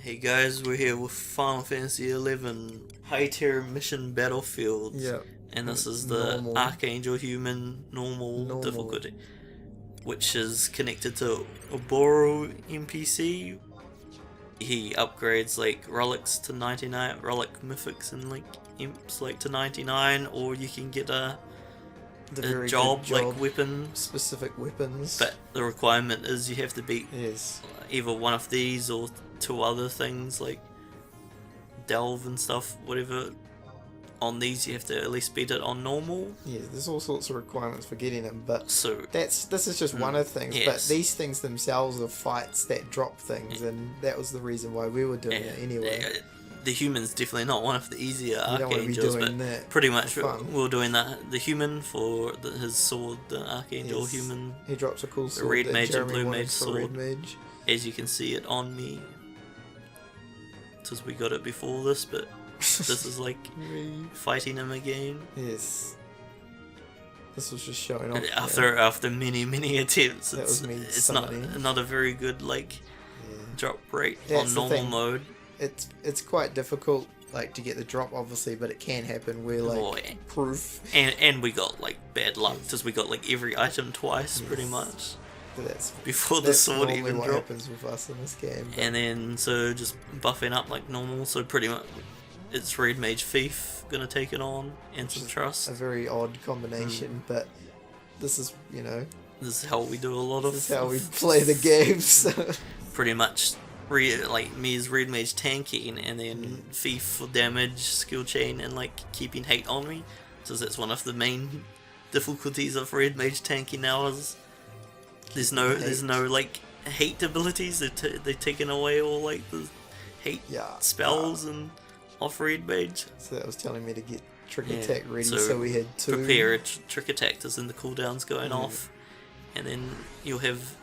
Hey guys, we're here with Final Fantasy XI High Tier Mission Battlefield. Yeah. And this is the Normal. Archangel Human normal difficulty, which is connected to Oboro NPC. He upgrades like relics to 99, relic mythics and like imps like to 99, or you can get a job like weapon. Specific weapons. But the requirement is you have to beat Yes. either one of these or two other things like delve and stuff, whatever. On these you have to at least beat it on normal. Yeah, there's all sorts of requirements for getting them, but So this is just one of the things. yes. But these things themselves are fights that drop things, and that was the reason why we were doing it anyway. The human's definitely not one of the easier You don't want to be archangels, doing but that pretty much for fun. we're doing that. The human for his sword, the archangel Yes. human, He drops a cool sword. red that mage and Jeremy blue wanted mage for sword. Red mage. as you can see it on me. Because we got it before this, but this is like fighting him again. Yes. This was just showing off. After many attempts, That was me it's not summoning. a very good like drop rate That's on the normal thing. mode. It's quite difficult, like, to get the drop, obviously, but it can happen. We're like Oh, yeah. proof. And we got like bad luck because we got like every item twice pretty much That's before the that's sword normally even what dropped. happens with us in this game. But And then so just buffing up like normal. So pretty much it's Red Mage Thief gonna take it on and some trust. a very odd combination, but this is, This is how we do a lot of. this is how we play the games. Pretty much. Like me as Red Mage tanking, and then Thief for damage, skill chain, and like keeping hate on me. So that's one of the main difficulties of Red Mage tanking now is there's no like hate abilities. They're taking away all like the hate spells and off Red Mage. So that was telling me to get trick attack ready. So we had two. Prepare a trick attack as in the cooldowns going off, and then you'll have.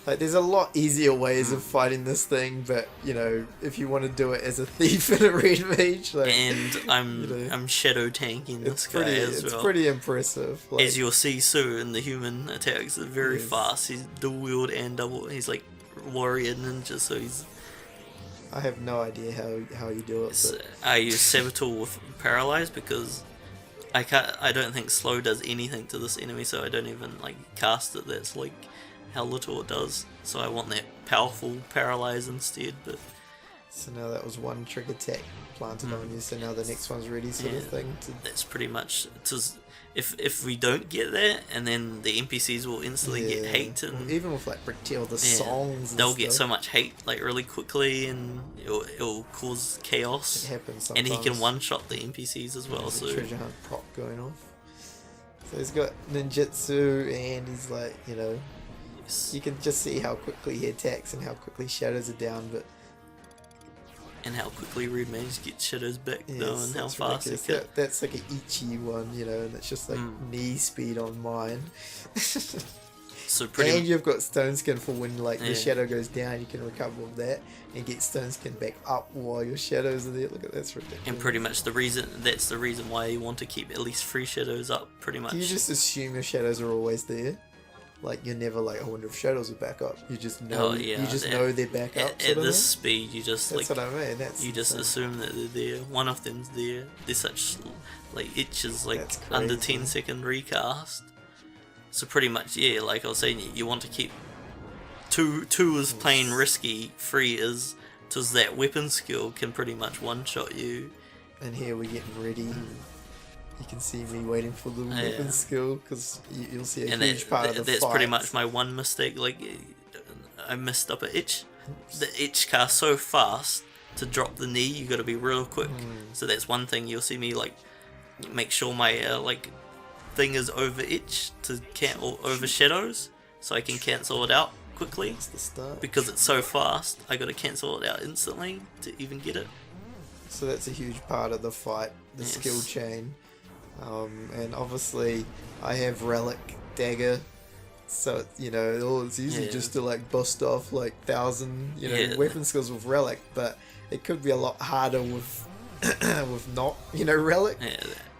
Like, there's a lot easier ways of fighting this thing, but if you want to do it as a thief and a red mage, like, And I'm shadow tanking this guy as well. It's pretty impressive. Like, As you'll see soon, the human attacks are very fast. He's dual wield and double. He's like warrior ninja, so he's. I have no idea how you do it. But I use Saboteur with paralyze because I don't think slow does anything to this enemy, so I don't even like cast it. That's like how little it does. So I want that powerful paralyze instead. But so now that was one trick attack planted on you. So now the next one's ready, sort of thing. That's pretty much. If we don't get that, and then the NPCs will instantly get hate, and even with like Vana'diel, the songs, they'll get so much hate like really quickly, and it'll cause chaos. It happens and sometimes. he can one shot the NPCs as well. So treasure hunt prop going off. So he's got ninjutsu, and he's like, you can just see how quickly he attacks and how quickly shadows are down, but. And how quickly Red Mage gets shadows back though, and how that's fast he ridiculous. can. That's like an Ichi one, and it's just like knee speed on mine. So pretty. And you've got stone skin for when like the shadow goes down, you can recover with that and get stone skin back up while your shadows are there. Look at that's ridiculous. And pretty much that's the reason why you want to keep at least 3 shadows up. Pretty much. Do you just assume your shadows are always there? Like, you're never like, I wonder if shadows are back up. You just know. You just know they're back up. At this speed, you just that's like. what I mean. You just assume that they're there. One of them's there. They're such like itches like That's under crazy. 10-second recast. So pretty much, like I was saying, you want to keep two is playing risky. 3 is just that weapon skill can pretty much one shot you. And here we're getting ready. You can see me waiting for the weapon skill, because you'll see a huge part of the that's fight. pretty much my one mistake. Like I messed up an itch. The itch cast so fast to drop the knee. You got to be real quick. So that's one thing you'll see me like make sure my like thing is over itch to or over shadows, so I can cancel it out quickly. That's the start. Because it's so fast, I got to cancel it out instantly to even get it. So that's a huge part of the fight, the skill chain. And obviously I have relic dagger, so it's easy just to like bust off like 1,000 weapon skills with relic, but it could be a lot harder with with not relic.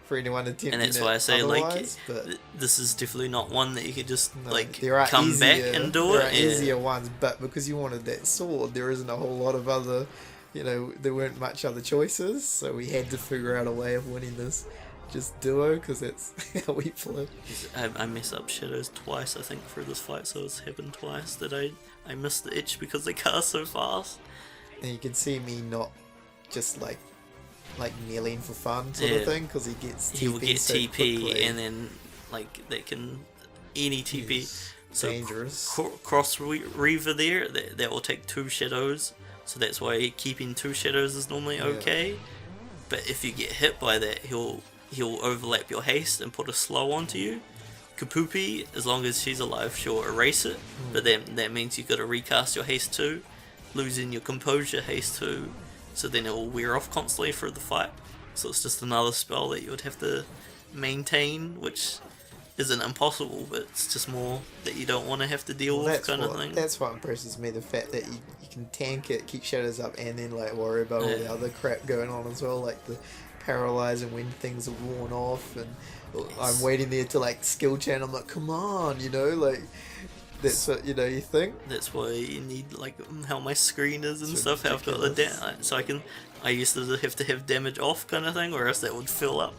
for anyone attempting and that's it why I say like but this is definitely not one that you could just like there are come easier, back and do there it. are easier ones, but because you wanted that sword, there isn't a whole lot of other, there weren't much other choices, so we had to figure out a way of winning this just duo, because that's how we play. I mess up shadows twice, I think, through this fight, so it's happened twice that I missed the itch because they cast so fast. And you can see me not just like kneeling for fun sort of thing, because he will get so TP quickly. and then like they can any TP. So dangerous. Cross Reaver there, that will take 2 shadows, so that's why keeping 2 shadows is normally okay. But if you get hit by that, he'll overlap your haste and put a slow onto you. Kapupi, as long as she's alive, she'll erase it, but then that means you've got to recast your haste too, losing your composure haste too, so then it will wear off constantly through the fight. So it's just another spell that you would have to maintain, which isn't impossible, but it's just more that you don't want to have to deal with kind of thing. That's what impresses me, the fact that you can tank it, keep shadows up, and then like worry about all the other crap going on as well, like the paralyze and when things are worn off, and I'm waiting there to like skill chain. I'm like, come on, like that's what you think. That's why you need like how my screen is and stuff. How I've got the so I used to have to have damage off kind of thing, or else that would fill up.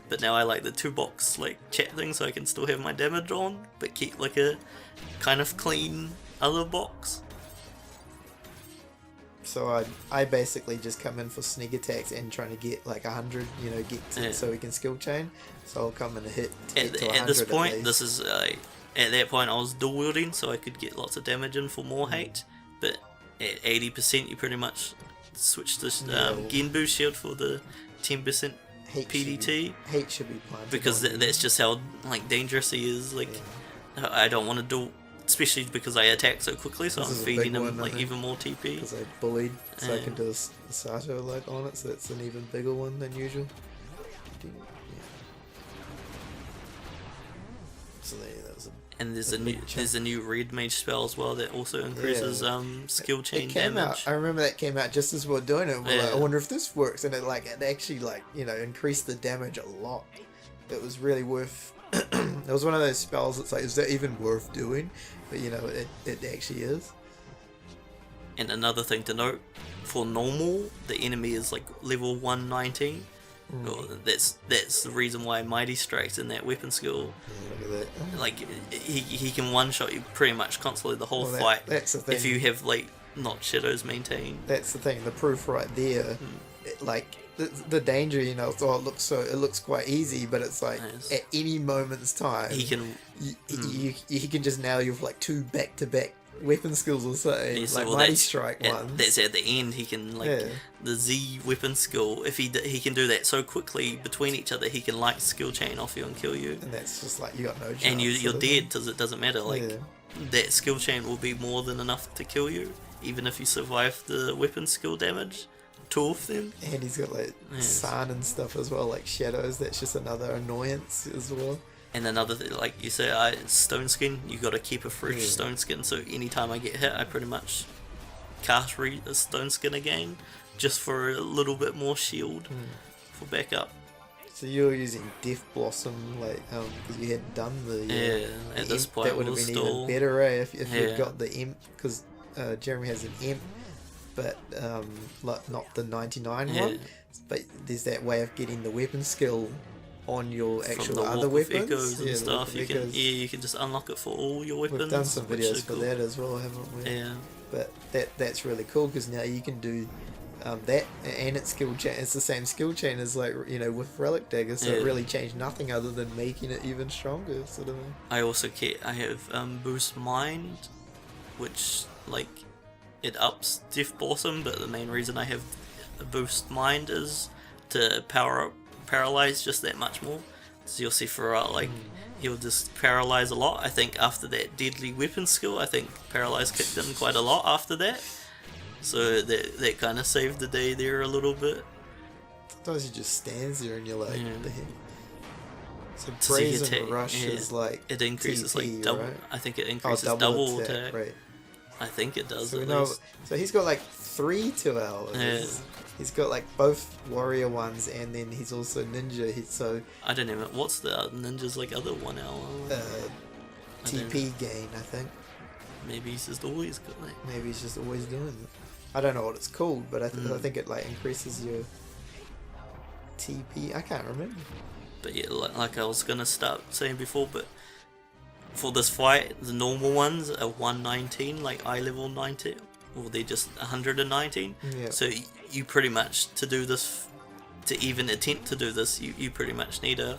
But now I like the 2-box like chat thing, so I can still have my damage on, but keep like a kind of clean other box. So I basically just come in for sneak attacks and trying to get like 100, so we can skill chain. So I'll come in and hit to 100 at this point. At This is at that point I was dual wielding, so I could get lots of damage in for more hate. But at 80%, you pretty much switch to Genbu shield for the 10% PDT. Hate should be planted because that's just how like dangerous he is. Like I don't want to do. Especially because I attack so quickly, so I'm feeding him like even more TP. Because I bullied, so I can do a Sato like on it, so it's an even bigger one than usual. So that was there's a new red mage spell as well that also increases skill chain damage. I remember that came out just as we were doing it. We're like, I wonder if this works, and it actually increased the damage a lot. It was really worth. It was one of those spells that's like, is that even worth doing? But it actually is. And another thing to note, for normal, the enemy is like level 119. That's the reason why Mighty Strike's in that weapon skill. Look at that. Like he can one shot you pretty much constantly the whole fight. That's the thing. If you have like not shadows maintained. That's the thing. The proof right there. The danger, it looks quite easy, but it's like at any moment's time he can he can just nail you with like 2 back-to-back weapon skills or something, Mighty Strike ones. That's at the end. He can the Z weapon skill. If he can do that so quickly between each other, he can light skill chain off you and kill you. And that's just like you got no chance. And you're dead because it doesn't matter. That skill chain will be more than enough to kill you, even if you survive the weapon skill damage. 2 of them. And he's got sun and stuff as well, like shadows. That's just another annoyance as well. And another thing, like you say, stone skin. You got to keep a fresh stone skin. So anytime I get hit, I pretty much cast a stone skin again, just for a little bit more shield for backup. So you were using Death Blossom, because you hadn't done the at this point that would have been even better, if you'd got the imp, because Jeremy has an imp. But not the 99 one. But there's that way of getting the weapon skill on your actual other weapons. Echoes and stuff. You can just unlock it for all your weapons. We've done some videos for that as well, haven't we? Yeah. But that's really cool, because now you can do that, and it's skill chain. It's the same skill chain as with Relic Dagger, so it really changed nothing other than making it even stronger, sort of thing. I also I have Boost Mind, which it ups Death Blossom, but the main reason I have a Boost Mind is to paralyze just that much more. So you'll see Farah, he'll just paralyze a lot. I think after that deadly weapon skill, I think paralyze kicked in quite a lot after that. So that kind of saved the day there a little bit. Sometimes he just stands there and you're like, what the heck? So Brazen Rush is it increases TP, double. Right? I think it increases double attack. Right. I think it does. So he's got 3 2 hours. He's got like both warrior ones, and then he's also ninja. So I don't even. What's the ninja's like other 1 hour? TP gain, I think. Maybe he's just always got like. Maybe he's just always doing it. I don't know what it's called, but I think it like increases your TP. I can't remember. But yeah, like I was gonna start saying before, but for this fight, the normal ones are 119, like eye level 90, or they're just 119. Yeah. So you pretty much, to do this, to even attempt to do this, you pretty much need a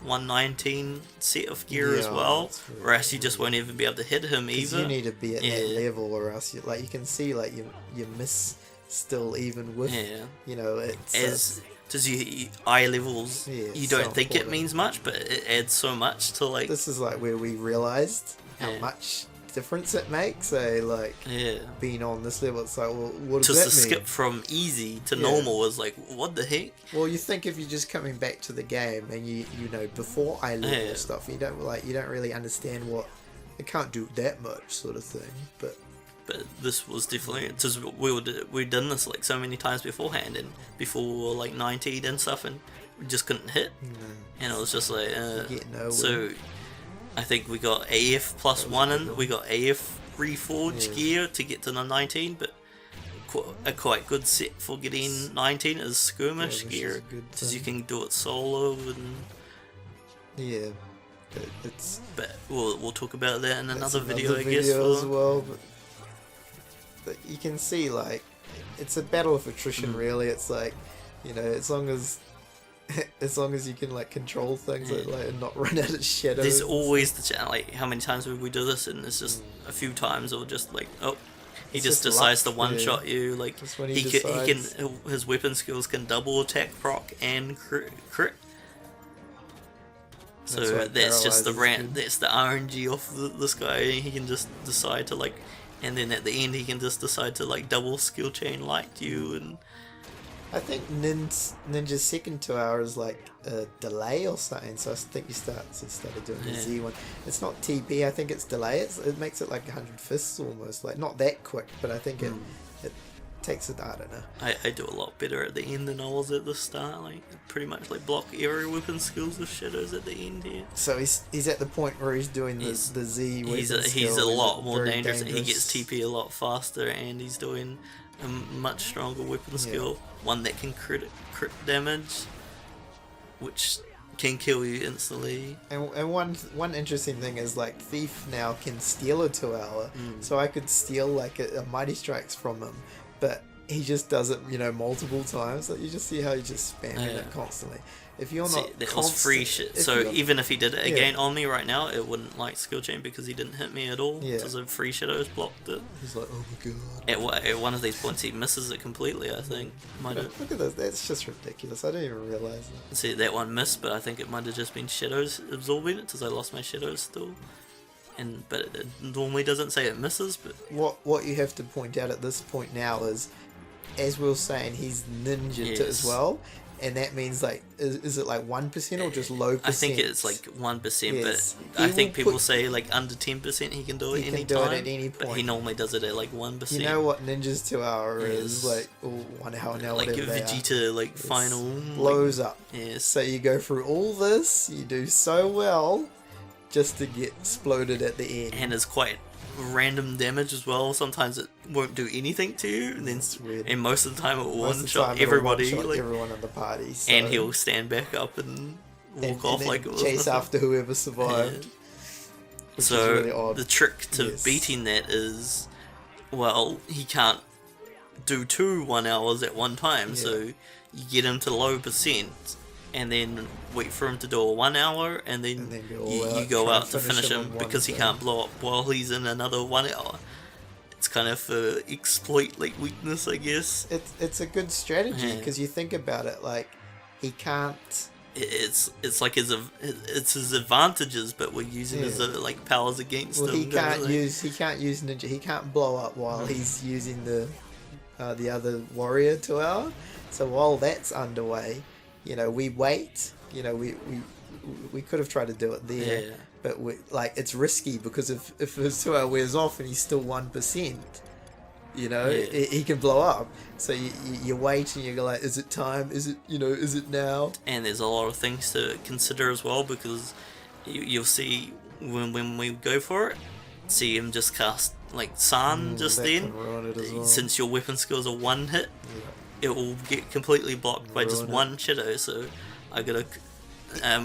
119 set of gear as well, or else you just won't even be able to hit him either. You need to be at that level, or else you can see like you miss still, even with you know, it's because you eye levels, you don't think it means much, but it adds so much to like. This is like where we realized how much difference it makes. Like being on this level, it's like, well, what does that mean? Just to skip from easy to normal is like, what the heck? Well, you think if you're just coming back to the game and you know before eye level stuff, you don't really understand what it can't do that much sort of thing, but this was definitely, because we'd done this like so many times beforehand, and before we were like 19 and stuff, and we just couldn't hit, and it was just like so I think we got AF plus 1, and we got AF reforged gear to get to the 19, but a quite good set for getting 19 is skirmish gear, because you can do it solo, and but we'll talk about that in another video, I guess, as well. But you can see, like, it's a battle of attrition, really. It's like, you know, as long as you can like control things and not run out of shadows. There's always the chance, like, how many times would we do this, and it's just a few times, or just like, he just decides to one shot you. Like, he can his weapon skills can double attack, proc, and crit. So that's just the that's the RNG of this guy. He can just decide to like. And then at the end, he can just decide to like double skill chain like you, and I think Ninja's second 2 hours like a delay or something. So I think he started doing the Z one. It's not TP. I think it's delay. It makes it like 100 fists almost. Like not that quick, but I think it takes it. I don't know. I do a lot better at the end than I was at the start. Like pretty much like block area weapon skills with shadows at the end here. So he's at the point where he's doing the Z weapon he's a lot more dangerous. He gets TP a lot faster, and he's doing a much stronger weapon skill, one that can crit damage, which can kill you instantly. And one interesting thing is like Thief now can steal a 2 hour, so I could steal like a Mighty Strikes from him. But he just does it, you know, multiple times. Like you just see how he's just spamming it constantly. If you're not, that was free shit. So even if he did it again on me right now, it wouldn't like skill chain because he didn't hit me at all. Because the free shadows blocked it. He's like, oh my god. At one of these points, he misses it completely. I think. Look at this. That's just ridiculous. I didn't even realize that. See, that one missed, but I think it might have just been shadows absorbing it because I lost my shadows still. But it normally doesn't say it misses. But what you have to point out at this point now is, as we were saying, he's ninja as well, and that means like is it like 1% or just low percent? I think it's like 1%, but I think people say like under 10% he can do it any time. At any point. But he normally does it at like 1%. You know what Ninja's 2 hour is like 1 hour now. Like Vegeta like final blows up. Yes. So you go through all this, you do so well, just to get exploded at the end. And it's quite random damage as well. Sometimes it won't do anything to you, and then and most of the time it will one-shot everybody, like everyone in the party. So. And he'll stand back up and walk off like it was chase nothing. After whoever survived. Yeah. So really the trick to beating that is, well, he can't do 2 1 hours at one time. So you get him to low percent, and then wait for him to do a 1 hour, and then you go out to finish him because he can't blow up while he's in another 1 hour. It's kind of exploit like weakness, I guess. It's a good strategy because you think about it, like he can't. It's like his advantages, but we're using his like powers against him. He can't use ninja. He can't blow up while he's using the other warrior 2 hour. So while that's underway, you know, we wait. You know, we could have tried to do it there, but it's risky because if his 2 hour wears off and he's still 1%, You know, Yeah. he can blow up. So you wait and you're like, is it time? Is it, is it now? And there's a lot of things to consider as well, because you'll see when we go for it, see him just cast like San just that then. can ruin it as well. Since your weapon skills are one hit, it will get completely blocked by just one shadow. So I gotta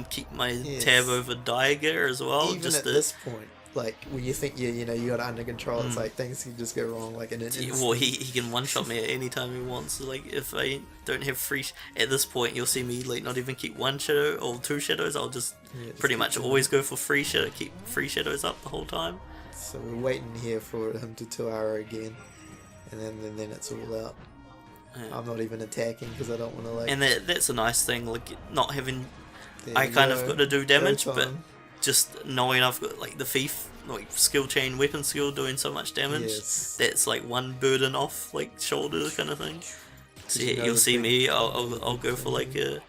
keep my tab over Daiger as well. Even just at this point, like when you think you got it under control, it's like things can just go wrong like in an instant. Well, he can one shot me at any time he wants. So, like if I don't have free at this point, you'll see me like not even keep one shadow or two shadows. I'll just pretty much always go for free shadow, keep free shadows up the whole time. So we're waiting here for him to 2-hour again, and then it's all out. Yeah. I'm not even attacking because I don't want to like. And that's a nice thing, like not having. There I you kind go. of got to do damage, Go but time. just knowing I've got like the thief, like skill chain, weapon skill doing so much damage, Yes. that's like one burden off like shoulder kind of thing. So you know you'll the see big me, I'll go for like a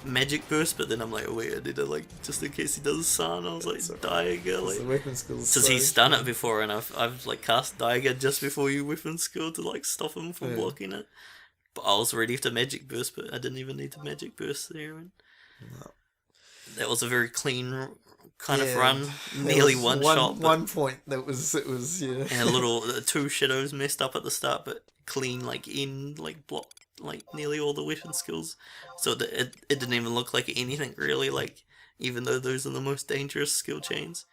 magic burst, but then I'm like, oh wait, I did it like just in case he does San. I was like, Daiger, The like weapon skills. because he's done it before, and I've like cast Daiger just before you weapon skill to like stop him from blocking it. But I was ready to magic burst, but I didn't even need to magic burst there. And that was a very clean kind of run, nearly one shot. One point it was And a little two shadows messed up at the start, but clean like blocked like nearly all the weapon skills. So that it didn't even look like anything really, like even though those are the most dangerous skill chains,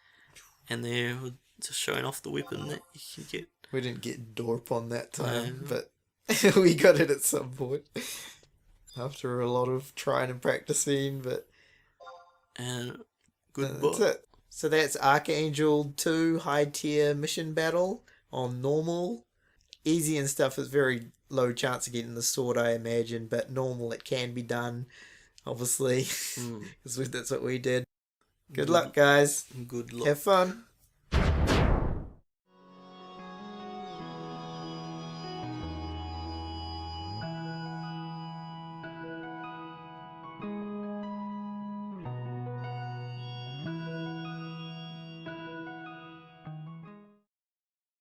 and they're just showing off the weapon that you can get. We didn't get Dorp on that time, but we got it at some point after a lot of trying and practicing. But And good that's it. So that's Archangel 2 high tier mission battle on normal. Easy and stuff is very low chance of getting the sword, I imagine, but normal it can be done, obviously, because that's what we did. Good luck, guys. Good luck. Have fun.